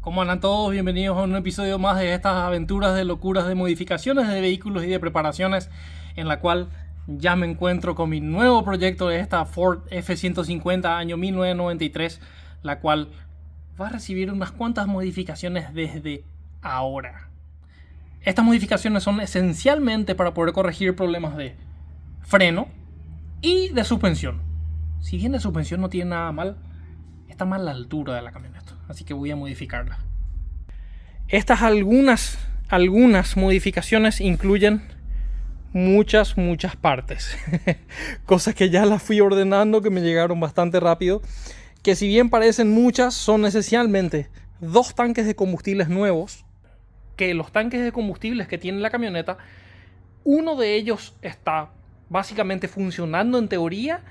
¿Cómo andan todos? Bienvenidos a un episodio más de estas aventuras de locuras de modificaciones de vehículos y de preparaciones, en la cual ya me encuentro con mi nuevo proyecto de esta Ford F-150 año 1993, la cual va a recibir unas cuantas modificaciones desde ahora. Estas modificaciones son esencialmente para poder corregir problemas de freno y de suspensión. Si bien de suspensión no tiene nada mal, está mal la altura de la camioneta, así que voy a modificarla. Estas algunas modificaciones incluyen muchas partes. Cosas que ya las fui ordenando, que me llegaron bastante rápido. Que si bien parecen muchas, son esencialmente dos tanques de combustibles nuevos. Que los tanques de combustibles que tiene la camioneta, uno de ellos está básicamente funcionando en teoría,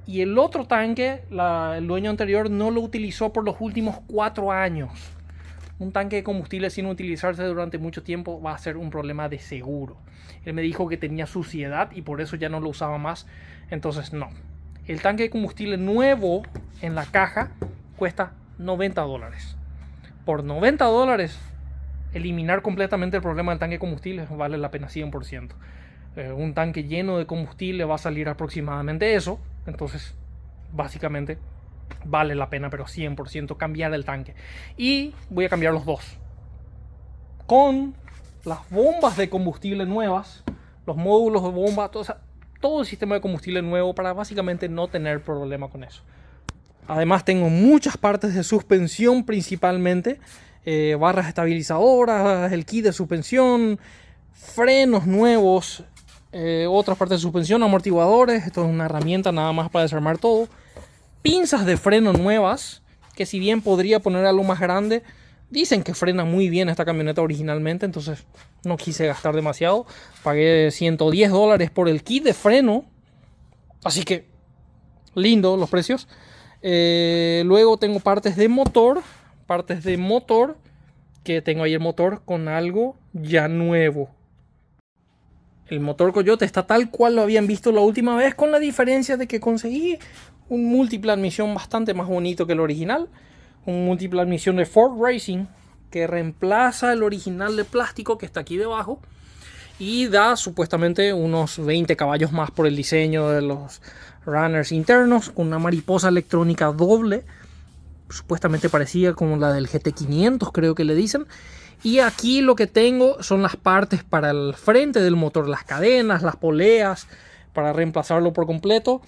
y el otro tanque, el dueño anterior no lo utilizó por los últimos 4 años. Un tanque de combustible sin utilizarse durante mucho tiempo va a ser un problema de seguro. Él me dijo que tenía suciedad y por eso ya no lo usaba más. Entonces no. El tanque de combustible nuevo en la caja cuesta $90. Por $90 eliminar completamente el problema del tanque de combustible vale la pena 100%. Un tanque lleno de combustible va a salir aproximadamente eso. Entonces básicamente vale la pena, pero 100% cambiar el tanque. Y voy a cambiar los dos. Con las bombas de combustible nuevas, los módulos de bomba, todo el sistema de combustible nuevo para básicamente no tener problema con eso. Además tengo muchas partes de suspensión principalmente. Barras estabilizadoras, el kit de suspensión, frenos nuevos, otras partes de suspensión, amortiguadores. Esto es una herramienta nada más para desarmar todo. Pinzas de freno nuevas, que si bien podría poner algo más grande, dicen que frena muy bien esta camioneta originalmente, entonces no quise gastar demasiado. Pagué $110 por el kit de freno, así que lindo los precios. Luego tengo partes de motor, que tengo ahí el motor con algo ya nuevo. El motor Coyote está tal cual lo habían visto la última vez, con la diferencia de que conseguí un múltiple admisión bastante más bonito que el original. Un múltiple admisión de Ford Racing que reemplaza el original de plástico que está aquí debajo y da supuestamente unos 20 caballos más por el diseño de los runners internos, con una mariposa electrónica doble, supuestamente parecida como la del GT500, creo que le dicen. Y aquí lo que tengo son las partes para el frente del motor, las cadenas, las poleas, para reemplazarlo por completo.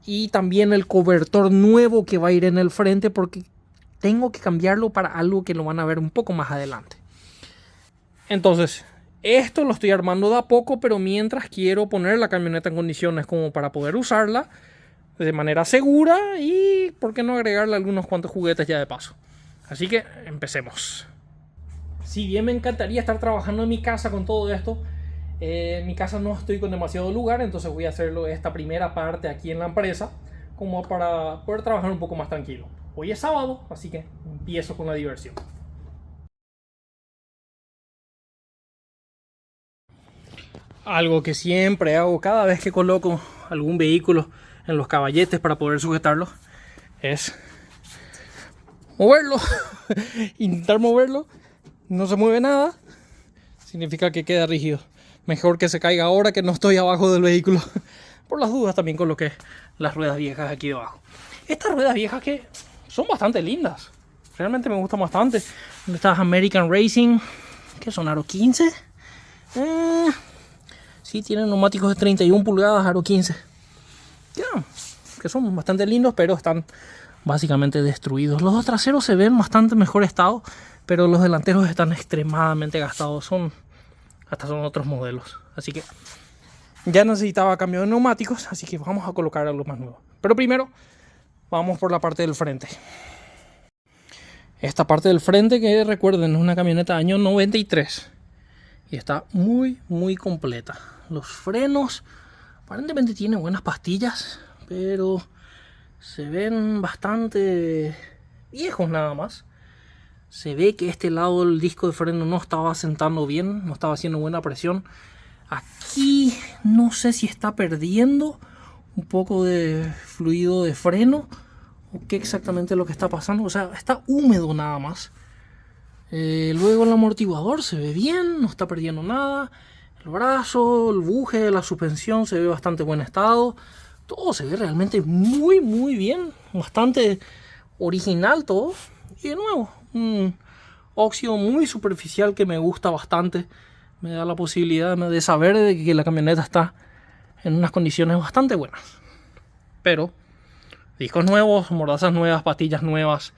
Y también el cobertor nuevo que va a ir en el frente, porque tengo que cambiarlo para algo que lo van a ver un poco más adelante. Entonces, esto lo estoy armando de a poco, pero mientras quiero poner la camioneta en condiciones como para poder usarla de manera segura y, ¿por qué no agregarle algunos cuantos juguetes ya de paso? Así que empecemos. Si bien me encantaría estar trabajando en mi casa con todo esto, en mi casa no estoy con demasiado lugar, entonces voy a hacerlo esta primera parte aquí en la empresa, como para poder trabajar un poco más tranquilo. Hoy es sábado, así que empiezo con la diversión. Algo que siempre hago cada vez que coloco algún vehículo en los caballetes para poder sujetarlo es moverlo. Intentar moverlo. No se mueve nada, significa que queda rígido. Mejor que se caiga ahora que no estoy abajo del vehículo. Por las dudas también coloqué las ruedas viejas aquí debajo. Estas ruedas viejas que son bastante lindas. Realmente me gustan bastante. Estas American Racing, que son aro 15. Sí, tienen neumáticos de 31 pulgadas, aro 15. Que son bastante lindos, pero están básicamente destruidos. Los dos traseros se ven en bastante mejor estado, pero los delanteros están extremadamente gastados. Hasta son otros modelos. Así que ya necesitaba cambio de neumáticos, así que vamos a colocar algo más nuevo. Pero primero vamos por la parte del frente. Esta parte del frente, que recuerden, es una camioneta año 93 y está muy completa. Los frenos aparentemente tienen buenas pastillas, pero se ven bastante viejos nada más. Se ve que este lado del disco de freno no estaba sentando bien, no estaba haciendo buena presión. Aquí no sé si está perdiendo un poco de fluido de freno o qué exactamente es lo que está pasando. O sea, está húmedo nada más. Luego el amortiguador se ve bien, no está perdiendo nada. El brazo, el buje, la suspensión se ve bastante buen estado. Todo se ve realmente muy bien. Bastante original todo. Y de nuevo, un óxido muy superficial que me gusta bastante. Me da la posibilidad de saber de que la camioneta está en unas condiciones bastante buenas. Pero discos nuevos, mordazas nuevas, pastillas nuevas.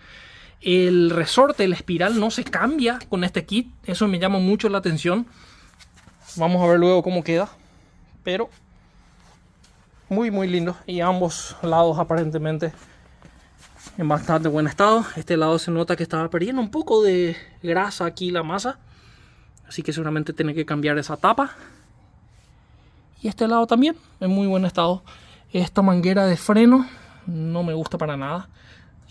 El resorte, la espiral no se cambia con este kit. Eso me llama mucho la atención. Vamos a ver luego cómo queda. Pero muy lindo. Y ambos lados aparentemente en bastante buen estado. Este lado se nota que estaba perdiendo un poco de grasa aquí la masa. Así que seguramente tiene que cambiar esa tapa. Y este lado también en muy buen estado. Esta manguera de freno no me gusta para nada.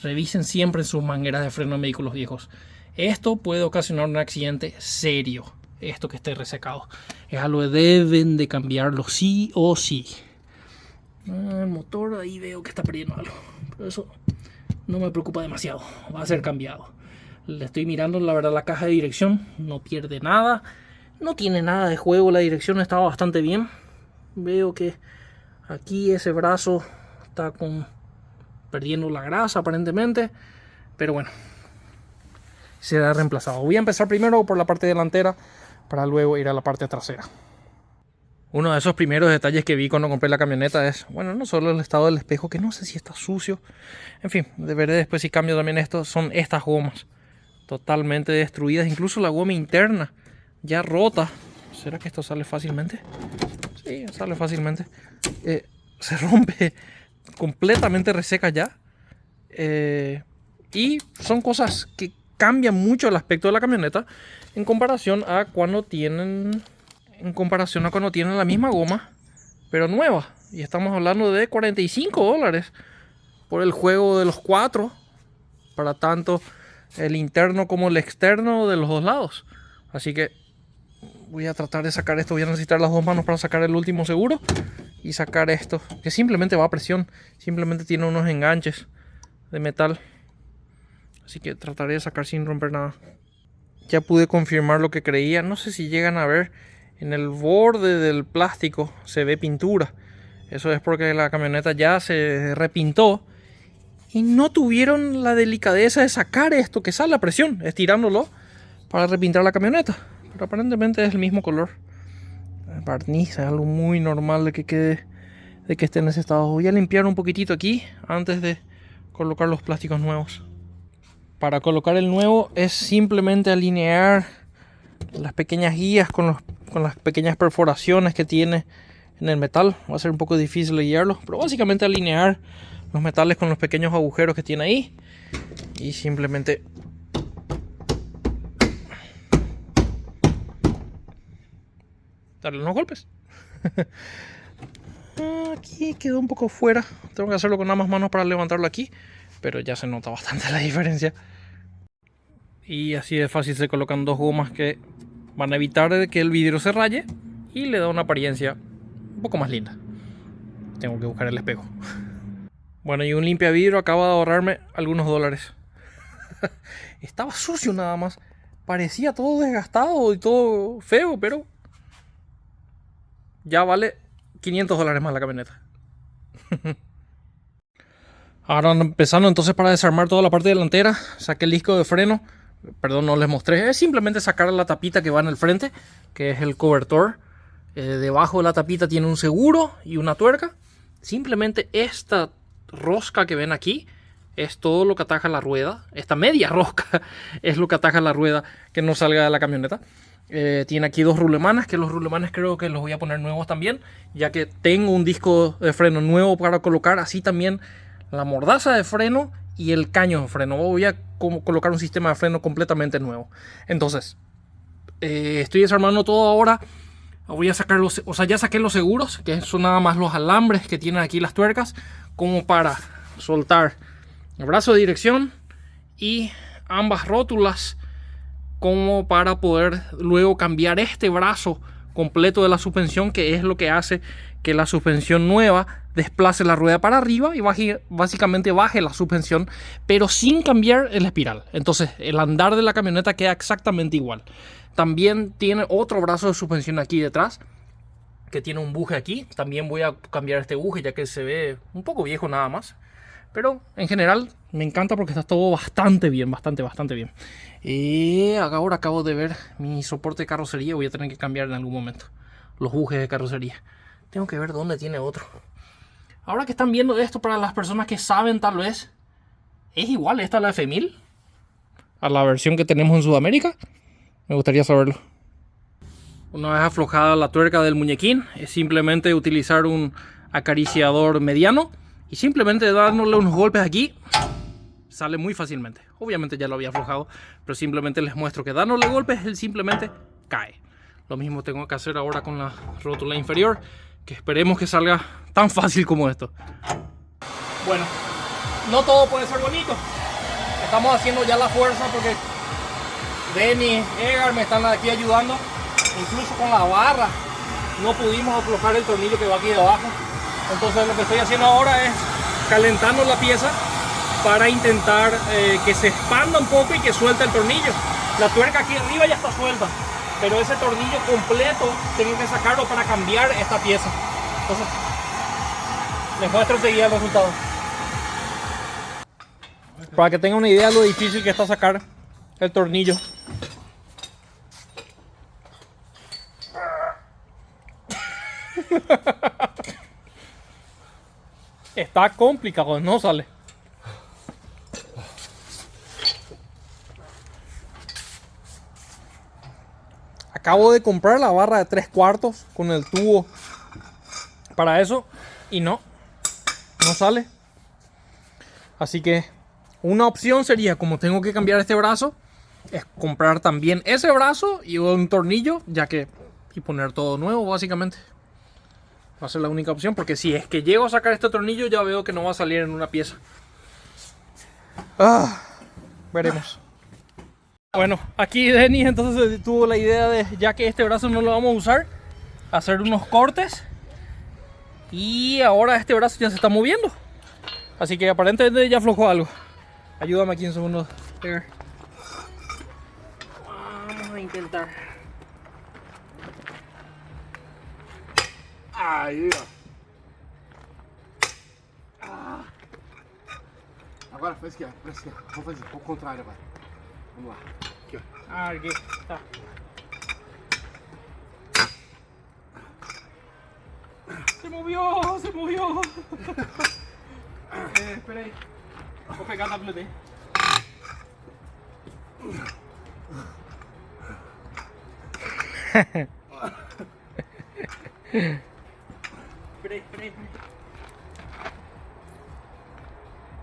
Revisen siempre sus mangueras de freno en vehículos viejos. Esto puede ocasionar un accidente serio. Esto que esté resecado. Es algo que deben de cambiarlo sí o sí. El motor ahí veo que está perdiendo algo. Pero eso no me preocupa demasiado. Va a ser cambiado. Le estoy mirando la verdad la caja de dirección. No pierde nada. No tiene nada de juego. La dirección está bastante bien. Veo que aquí ese brazo está perdiendo la grasa aparentemente. Pero bueno. Será reemplazado. Voy a empezar primero por la parte delantera para luego ir a la parte trasera. Uno de esos primeros detalles que vi cuando compré la camioneta es, bueno, no solo el estado del espejo, que no sé si está sucio. En fin, de veré después si cambio también esto. Son estas gomas totalmente destruidas. Incluso la goma interna ya rota. ¿Será que esto sale fácilmente? Sí, sale fácilmente. Se rompe completamente reseca ya. Y son cosas que cambian mucho el aspecto de la camioneta en comparación a cuando tienen la misma goma pero nueva, y estamos hablando de $45 por el juego de los cuatro para tanto el interno como el externo de los dos lados. Así que voy a tratar de sacar esto. Voy a necesitar las dos manos para sacar el último seguro y sacar esto, que simplemente va a presión, simplemente tiene unos enganches de metal. Así que trataré de sacar sin romper nada. Ya pude confirmar lo que creía. No sé si llegan a ver, en el borde del plástico se ve pintura. Eso es porque la camioneta ya se repintó y no tuvieron la delicadeza de sacar esto que sale a presión, estirándolo para repintar la camioneta. Pero aparentemente es el mismo color. El barniz es algo muy normal de que esté en ese estado. Voy a limpiar un poquitito aquí antes de colocar los plásticos nuevos. Para colocar el nuevo es simplemente alinear las pequeñas guías con las pequeñas perforaciones que tiene en el metal. Va a ser un poco difícil de guiarlo, pero básicamente alinear los metales con los pequeños agujeros que tiene ahí y simplemente darle unos golpes. Aquí quedó un poco fuera. Tengo que hacerlo con ambas manos para levantarlo aquí, pero ya se nota bastante la diferencia. Y así de fácil se colocan dos gomas que van a evitar que el vidrio se raye y le da una apariencia un poco más linda. Tengo que buscar el espejo. Bueno, y un limpia vidrio acaba de ahorrarme algunos dólares. Estaba sucio nada más. Parecía todo desgastado y todo feo, pero ya vale $500 más la camioneta. Ahora empezando entonces para desarmar toda la parte delantera. Saqué el disco de freno. Perdón, no les mostré. Es simplemente sacar la tapita que va en el frente, que es el cobertor. Debajo de la tapita tiene un seguro y una tuerca. Simplemente esta rosca que ven aquí es todo lo que ataja la rueda. Esta media rosca es lo que ataja la rueda que no salga de la camioneta. Tiene aquí dos rulemanes, que los rulemanes creo que los voy a poner nuevos también, ya que tengo un disco de freno nuevo para colocar. Así también la mordaza de freno y el caño de freno. Voy a colocar un sistema de freno completamente nuevo. Entonces, estoy desarmando todo ahora. Voy a sacar ya saqué los seguros, que son nada más los alambres que tienen aquí las tuercas, como para soltar el brazo de dirección y ambas rótulas, como para poder luego cambiar este brazo completo de la suspensión, que es lo que hace que la suspensión nueva desplace la rueda para arriba y básicamente baje la suspensión, pero sin cambiar el espiral. Entonces el andar de la camioneta queda exactamente igual. También tiene otro brazo de suspensión aquí detrás, que tiene un buje aquí. También voy a cambiar este buje, ya que se ve un poco viejo nada más. Pero en general me encanta porque está todo bastante bien, bastante bien. Y ahora acabo de ver mi soporte de carrocería. Voy a tener que cambiar en algún momento los bujes de carrocería. Tengo que ver dónde tiene otro. Ahora que están viendo esto, para las personas que saben, tal vez es igual esta a la F1000, a la versión que tenemos en Sudamérica. Me gustaría saberlo. Una vez aflojada la tuerca del muñequín, es simplemente utilizar un acariciador mediano y simplemente dándole unos golpes aquí. Sale muy fácilmente. Obviamente ya lo había aflojado, pero simplemente les muestro que dándole golpes él simplemente cae. Lo mismo tengo que hacer ahora con la rótula inferior, que esperemos que salga tan fácil como esto. Bueno, no todo puede ser bonito. Estamos haciendo ya la fuerza porque Denny, Edgar me están aquí ayudando. Incluso con la barra no pudimos aflojar el tornillo que va aquí debajo. Entonces lo que estoy haciendo ahora es calentando la pieza para intentar que se expanda un poco y que suelte el tornillo. La tuerca aquí arriba ya está suelta, pero ese tornillo completo tengo que sacarlo para cambiar esta pieza. Entonces les muestro enseguida el resultado, para que tengan una idea de lo difícil que está sacar el tornillo. Está complicado, no sale. Acabo de comprar la barra de 3/4 con el tubo para eso y no sale. Así que una opción sería, como tengo que cambiar este brazo, es comprar también ese brazo y un tornillo, y poner todo nuevo básicamente. Va a ser la única opción, porque si es que llego a sacar este tornillo ya veo que no va a salir en una pieza. Veremos. Bueno, aquí Denny entonces tuvo la idea de, ya que este brazo no lo vamos a usar, hacer unos cortes. Y ahora este brazo ya se está moviendo. Así que aparentemente ya aflojó algo. Ayúdame aquí un segundo. Vamos a intentar. Aí, ó. Agora faz aqui, ó. Vamos fazer ao contrário agora. Vamos lá. Aqui, ó. Aquí está. Se movió, se movió. Espera ahí. Voy a pegar la tablet.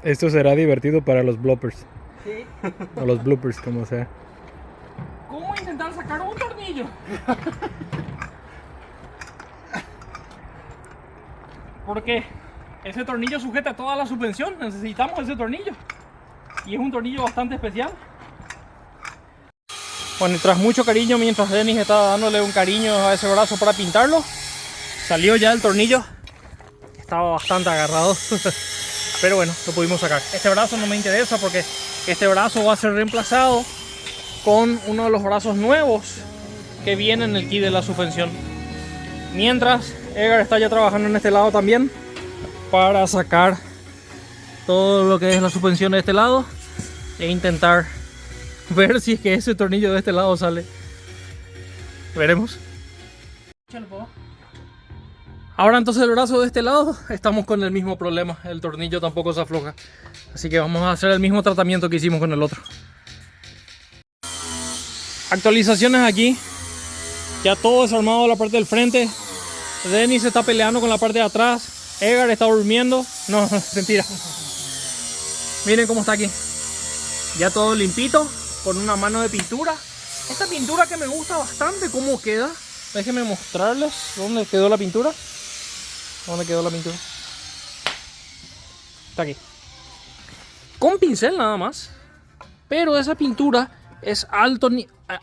Esto será divertido para los bloopers. Sí. O los bloopers, como sea. ¿Cómo intentar sacar un tornillo? Porque ese tornillo sujeta toda la suspensión. Necesitamos ese tornillo. Y es un tornillo bastante especial. Bueno, y tras mucho cariño, mientras Dennis estaba dándole un cariño a ese brazo para pintarlo, salió ya el tornillo. Estaba bastante agarrado. Pero bueno, lo pudimos sacar. Este brazo no me interesa porque este brazo va a ser reemplazado con uno de los brazos nuevos que viene en el kit de la suspensión. Mientras Edgar está ya trabajando en este lado también para sacar todo lo que es la suspensión de este lado e intentar ver si es que ese tornillo de este lado sale. Veremos. Ahora entonces el brazo de este lado estamos con el mismo problema, el tornillo tampoco se afloja, así que vamos a hacer el mismo tratamiento que hicimos con el otro. Actualizaciones aquí, ya todo desarmado la parte del frente. Denny se está peleando con la parte de atrás, Edgar está durmiendo, no, mentira. Miren cómo está aquí, ya todo limpito, con una mano de pintura. Esta pintura que me gusta bastante cómo queda, déjenme mostrarles dónde quedó la pintura. ¿Dónde quedó la pintura? Está aquí. Con pincel nada más. Pero esa pintura es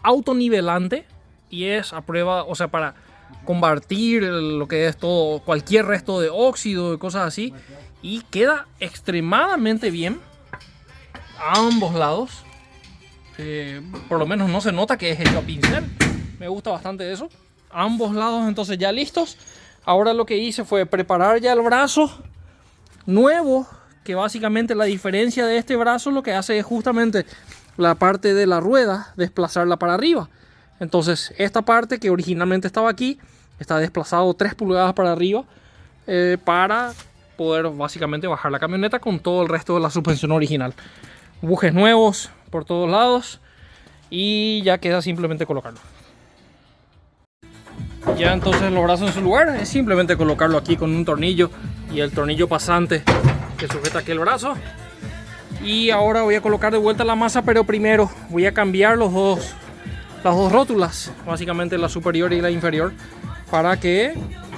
autonivelante y es a prueba, o sea, para combatir lo que es todo, cualquier resto de óxido y cosas así. Y queda extremadamente bien a ambos lados. Por lo menos no se nota que es hecho a pincel. Me gusta bastante eso. Ambos lados entonces ya listos. Ahora lo que hice fue preparar ya el brazo nuevo, que básicamente la diferencia de este brazo lo que hace es justamente la parte de la rueda desplazarla para arriba. Entonces esta parte que originalmente estaba aquí está desplazado 3 pulgadas para arriba para poder básicamente bajar la camioneta con todo el resto de la suspensión original. Bujes nuevos por todos lados y ya queda simplemente colocarlo. Ya entonces los brazos en su lugar, es simplemente colocarlo aquí con un tornillo y el tornillo pasante que sujeta aquí el brazo. Y ahora voy a colocar de vuelta la masa, pero primero voy a cambiar las dos rótulas, básicamente la superior y la inferior, para que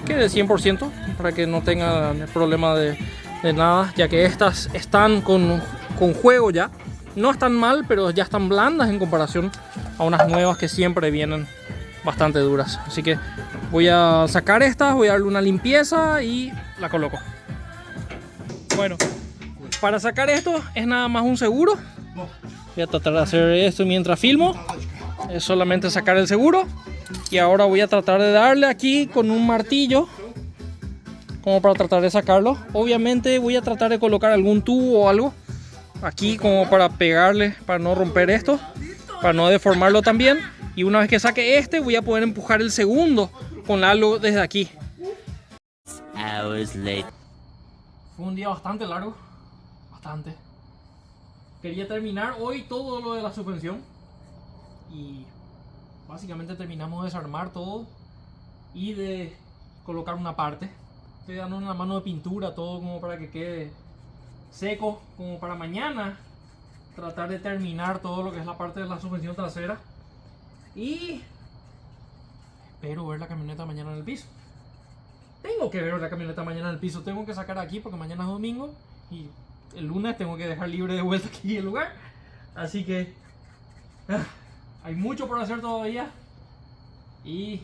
quede 100%, para que no tenga problema de nada, ya que estas están con juego ya. No están mal, pero ya están blandas en comparación a unas nuevas que siempre vienen bastante duras. Así que voy a sacar estas, voy a darle una limpieza y la coloco. Bueno, para sacar esto es nada más un seguro. Voy a tratar de hacer esto mientras filmo. Es solamente sacar el seguro. Y ahora voy a tratar de darle aquí con un martillo, como para tratar de sacarlo. Obviamente voy a tratar de colocar algún tubo o algo aquí como para pegarle, para no romper esto, para no deformarlo también. Y una vez que saque este, voy a poder empujar el segundo con algo desde aquí. Fue un día bastante largo, bastante. Quería terminar hoy todo lo de la suspensión y básicamente terminamos de desarmar todo y de colocar una parte. Estoy dando una mano de pintura, todo como para que quede seco, como para mañana tratar de terminar todo lo que es la parte de la suspensión trasera. Y espero ver la camioneta mañana en el piso. Tengo que ver la camioneta mañana en el piso. Tengo que sacar aquí porque mañana es domingo y el lunes tengo que dejar libre de vuelta aquí el lugar. Así que hay mucho por hacer todavía y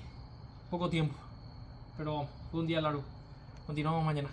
poco tiempo. Pero fue un día largo. Continuamos mañana.